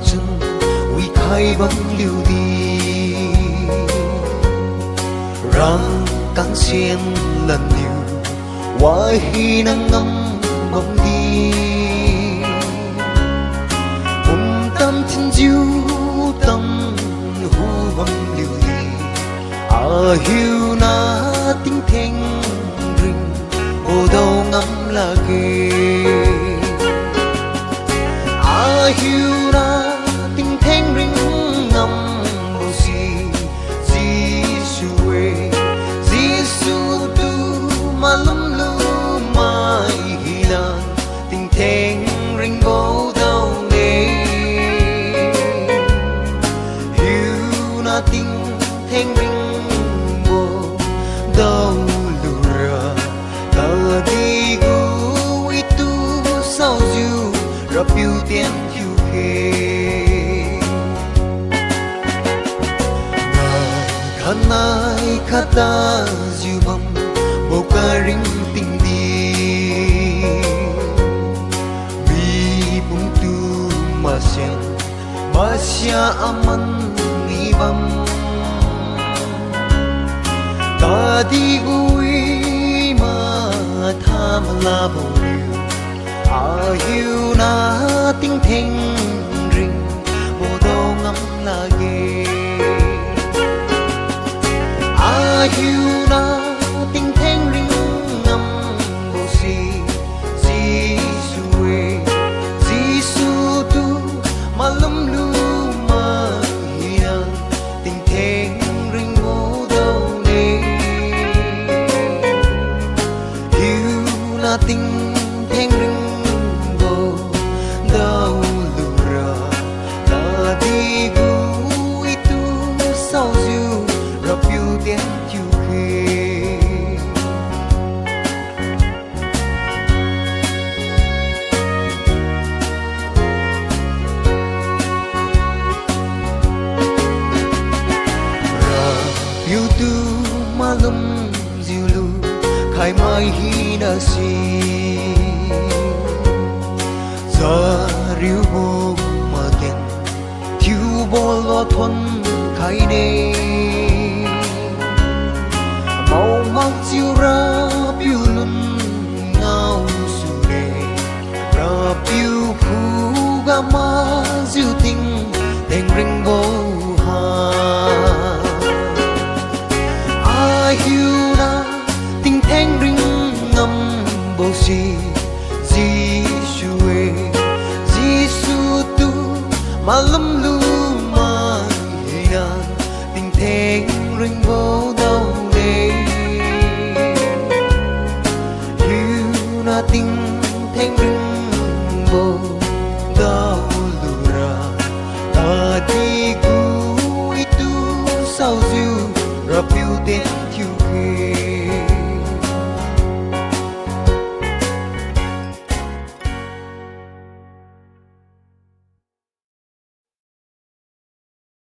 chân uy khai bằng liều đi răng căng xiên lần nhiều quay khi nắng ngâm bóng đi tâm thiên diêu tâm hu bằng liều đi hiu na tinh thanh rình ô đâu ngắm là kề hiu na tinh thanh rình ngắm bầu Giêsu tu mà lum lu mai hina tinh thanh rình bầu đâu nê hiu na tinh thanh rình bầu đâu lu ra ta đi gu itu sao diu rap yêu tiền Kanai kata zubam bokaring tingdi bi buntu masya aman ngibam tadi gui ma tham la boliu ayu na ting theng ring bodo ngam lagi hiu na tinh thanh rình ngâm bầu Giêsu tu mà lum lu mà hina tinh thanh rình bầu đâu nê hiu na tinh thanh rình bầu đâu lu ra ta đi gu itu sao diu rap yêu tiếng yêu tu malum ziulu khai mai hina si za riu bo ma ken tiu bo lo thon khai ne mau mang chiu ra